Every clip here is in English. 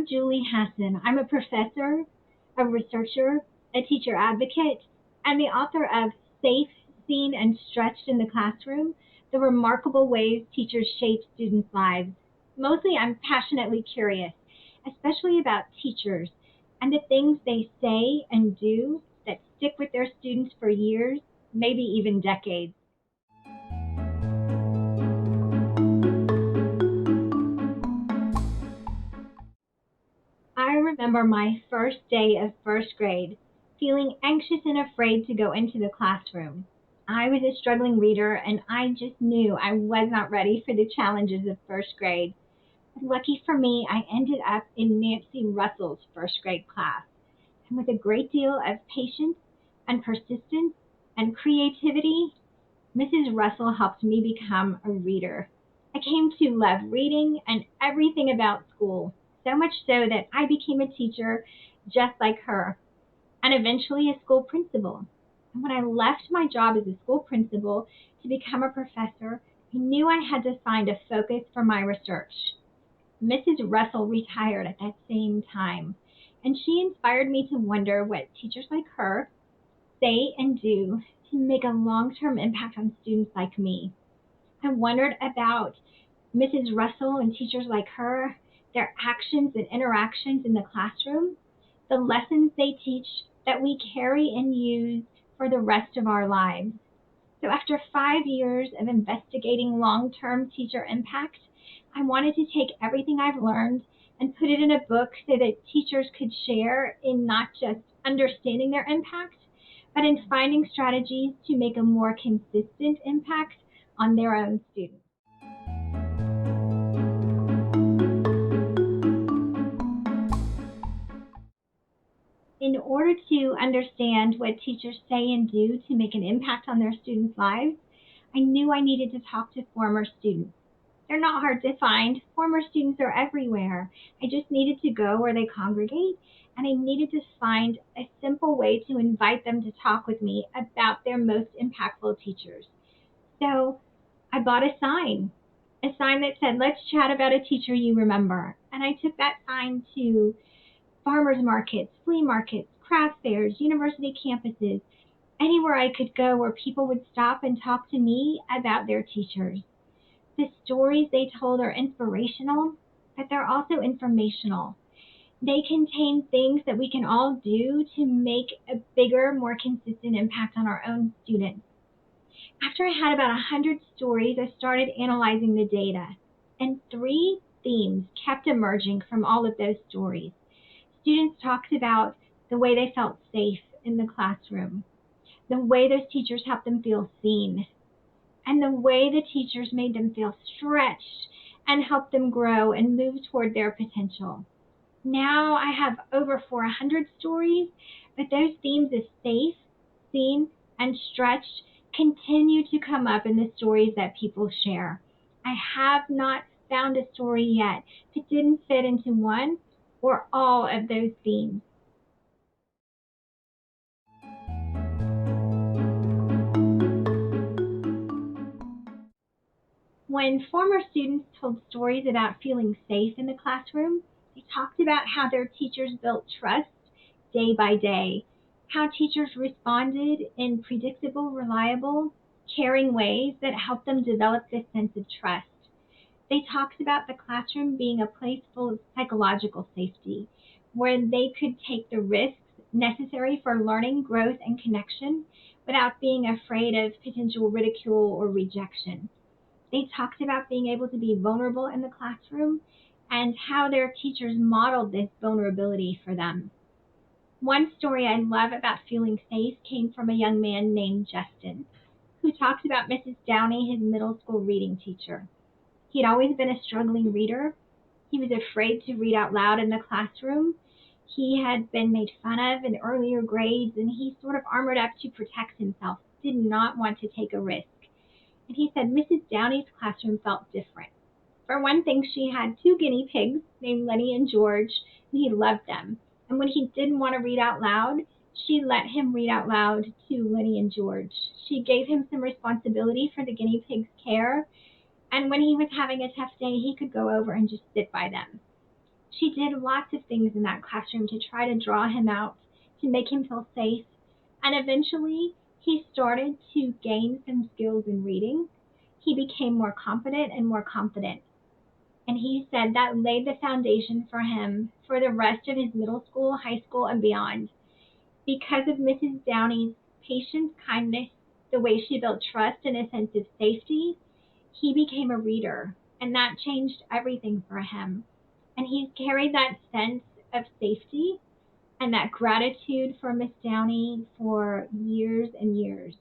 Julie Hasson. I'm a professor, a researcher, a teacher advocate, and the author of Safe, Seen, and Stretched in the Classroom, The Remarkable Ways Teachers Shape Students' Lives. Mostly I'm passionately curious, especially about teachers and the things they say and do that stick with their students for years, maybe even decades. I remember my first day of first grade, feeling anxious and afraid to go into the classroom. I was a struggling reader and I just knew I was not ready for the challenges of first grade. But lucky for me, I ended up in Nancy Russell's first grade class. And with a great deal of patience and persistence and creativity, Mrs. Russell helped me become a reader. I came to love reading and everything about school, so much so that I became a teacher just like her, and eventually a school principal. And when I left my job as a school principal to become a professor, I knew I had to find a focus for my research. Mrs. Russell retired at that same time, and she inspired me to wonder what teachers like her say and do to make a long-term impact on students like me. I wondered about Mrs. Russell and teachers like her, their actions and interactions in the classroom, the lessons they teach that we carry and use for the rest of our lives. So after 5 years of investigating long-term teacher impact, I wanted to take everything I've learned and put it in a book so that teachers could share in not just understanding their impact, but in finding strategies to make a more consistent impact on their own students. In order to understand what teachers say and do to make an impact on their students' lives, I knew I needed to talk to former students. They're not hard to find. Former students are everywhere. I just needed to go where they congregate, and I needed to find a simple way to invite them to talk with me about their most impactful teachers. So I bought a sign that said, "Let's chat about a teacher you remember." And I took that sign to farmers markets, flea markets, craft fairs, university campuses, anywhere I could go where people would stop and talk to me about their teachers. The stories they told are inspirational, but they're also informational. They contain things that we can all do to make a bigger, more consistent impact on our own students. After I had about 100 stories, I started analyzing the data, and three themes kept emerging from all of those stories. Students talked about the way they felt safe in the classroom, the way those teachers helped them feel seen, and the way the teachers made them feel stretched and helped them grow and move toward their potential. Now I have over 400 stories, but those themes of safe, seen, and stretched continue to come up in the stories that people share. I have not found a story yet that didn't fit into one or all of those themes. When former students told stories about feeling safe in the classroom, they talked about how their teachers built trust day by day, how teachers responded in predictable, reliable, caring ways that helped them develop this sense of trust. They talked about the classroom being a place full of psychological safety, where they could take the risks necessary for learning, growth, and connection without being afraid of potential ridicule or rejection. They talked about being able to be vulnerable in the classroom and how their teachers modeled this vulnerability for them. One story I love about feeling safe came from a young man named Justin, who talked about Mrs. Downey, his middle school reading teacher. He'd always been a struggling reader. He was afraid to read out loud in the classroom. He had been made fun of in earlier grades, and he sort of armored up to protect himself, did not want to take a risk. And he said Mrs. Downey's classroom felt different. For one thing, she had two guinea pigs named Lenny and George, and he loved them. And when he didn't want to read out loud, she let him read out loud to Lenny and George. She gave him some responsibility for the guinea pigs' care, and when he was having a tough day, he could go over and just sit by them. She did lots of things in that classroom to try to draw him out, to make him feel safe, and eventually he started to gain some skills in reading. He became more confident and more confident. And he said that laid the foundation for him for the rest of his middle school, high school, and beyond. Because of Mrs. Downey's patience, kindness, the way she built trust and a sense of safety, he became a reader. And that changed everything for him. And he's carried that sense of safety and that gratitude for Miss Downey for years and years.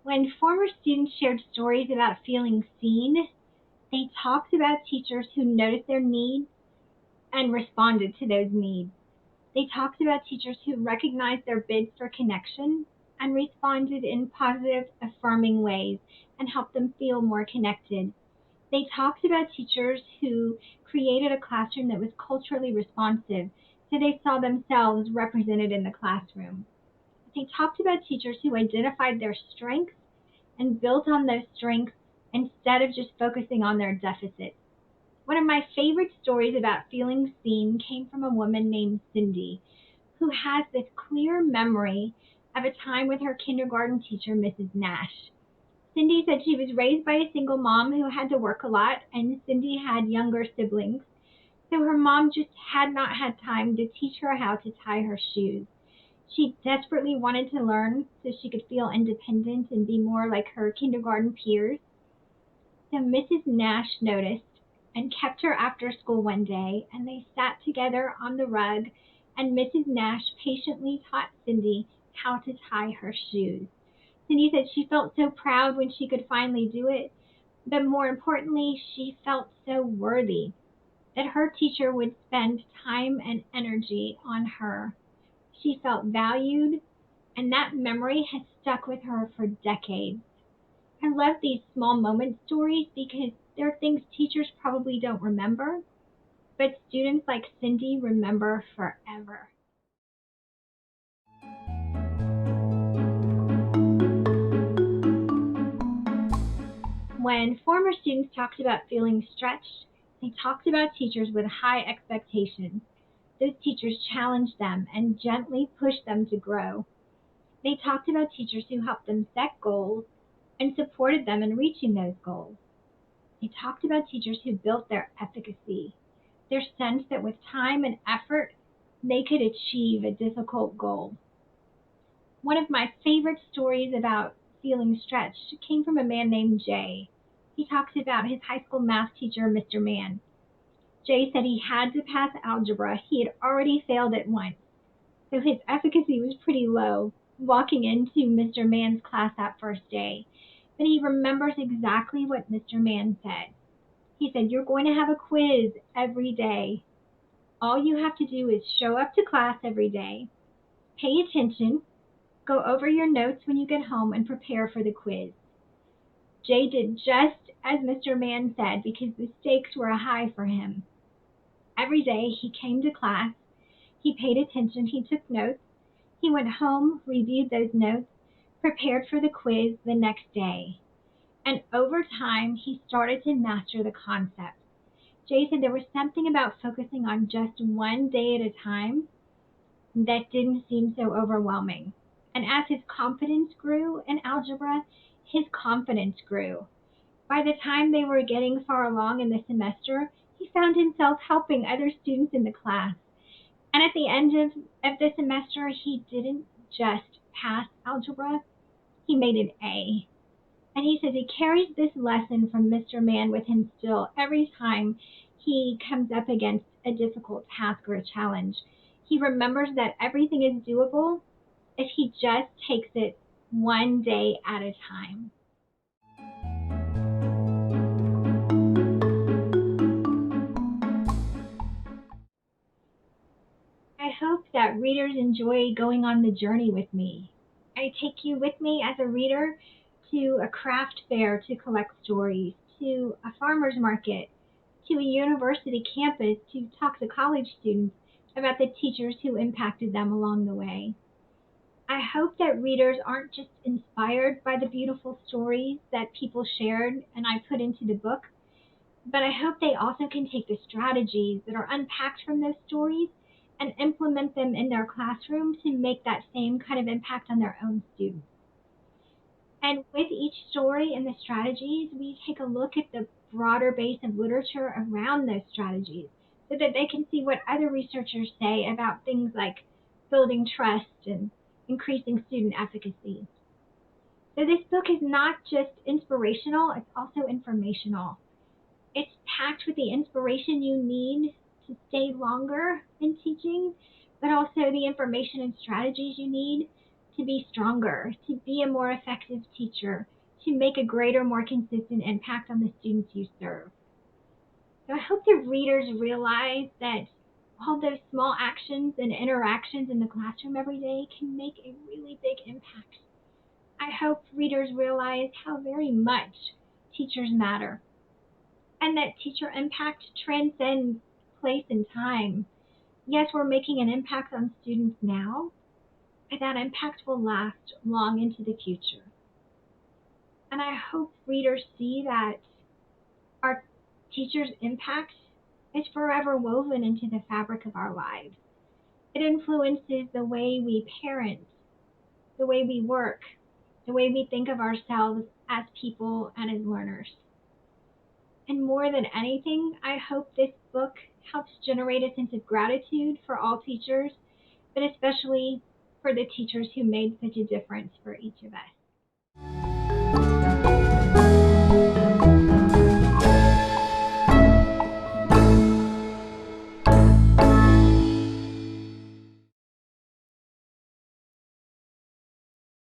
When former students shared stories about feeling seen, they talked about teachers who noticed their needs and responded to those needs. They talked about teachers who recognized their bids for connection and responded in positive, affirming ways and helped them feel more connected. They talked about teachers who created a classroom that was culturally responsive, so they saw themselves represented in the classroom. They talked about teachers who identified their strengths and built on those strengths instead of just focusing on their deficits. One of my favorite stories about feeling seen came from a woman named Cindy, who has this clear memory of a time with her kindergarten teacher, Mrs. Nash. Cindy said she was raised by a single mom who had to work a lot, and Cindy had younger siblings, so her mom just had not had time to teach her how to tie her shoes. She desperately wanted to learn so she could feel independent and be more like her kindergarten peers. So Mrs. Nash noticed and kept her after school one day, and they sat together on the rug, and Mrs. Nash patiently taught Cindy how to tie her shoes. Cindy said she felt so proud when she could finally do it, but more importantly, she felt so worthy that her teacher would spend time and energy on her. She felt valued, and that memory has stuck with her for decades. I love these small moment stories because they're things teachers probably don't remember, but students like Cindy remember forever. When former students talked about feeling stretched, they talked about teachers with high expectations. Those teachers challenged them and gently pushed them to grow. They talked about teachers who helped them set goals and supported them in reaching those goals. They talked about teachers who built their efficacy, their sense that with time and effort, they could achieve a difficult goal. One of my favorite stories about feeling stretched came from a man named Jay. He talks about his high school math teacher, Mr. Mann. Jay said he had to pass algebra. He had already failed it once, so his efficacy was pretty low walking into Mr. Mann's class that first day. But he remembers exactly what Mr. Mann said. He said, "You're going to have a quiz every day. All you have to do is show up to class every day, pay attention, go over your notes when you get home, and prepare for the quiz." Jay did just as Mr. Mann said because the stakes were high for him. Every day he came to class, he paid attention, he took notes, he went home, reviewed those notes, prepared for the quiz the next day. And over time, he started to master the concept. Jay said there was something about focusing on just one day at a time that didn't seem so overwhelming. And as his confidence grew in algebra, his confidence grew. By the time they were getting far along in the semester, he found himself helping other students in the class. And at the end of the semester, he didn't just pass algebra, he made an A. And he says he carries this lesson from Mr. Mann with him still every time he comes up against a difficult task or a challenge. He remembers that everything is doable if he just takes it one day at a time. I hope that readers enjoy going on the journey with me. I take you with me as a reader to a craft fair to collect stories, to a farmer's market, to a university campus to talk to college students about the teachers who impacted them along the way. I hope that readers aren't just inspired by the beautiful stories that people shared and I put into the book, but I hope they also can take the strategies that are unpacked from those stories and implement them in their classroom to make that same kind of impact on their own students. And with each story and the strategies, we take a look at the broader base of literature around those strategies so that they can see what other researchers say about things like building trust and increasing student efficacy. So this book is not just inspirational, it's also informational. It's packed with the inspiration you need to stay longer in teaching, but also the information and strategies you need to be stronger, to be a more effective teacher, to make a greater, more consistent impact on the students you serve. So I hope the readers realize that all those small actions and interactions in the classroom every day can make a really big impact. I hope readers realize how very much teachers matter and that teacher impact transcends place and time. Yes, we're making an impact on students now, but that impact will last long into the future. And I hope readers see that our teachers' impact is forever woven into the fabric of our lives. It influences the way we parent, the way we work, the way we think of ourselves as people and as learners. And more than anything, I hope this book helps generate a sense of gratitude for all teachers, but especially for the teachers who made such a difference for each of us.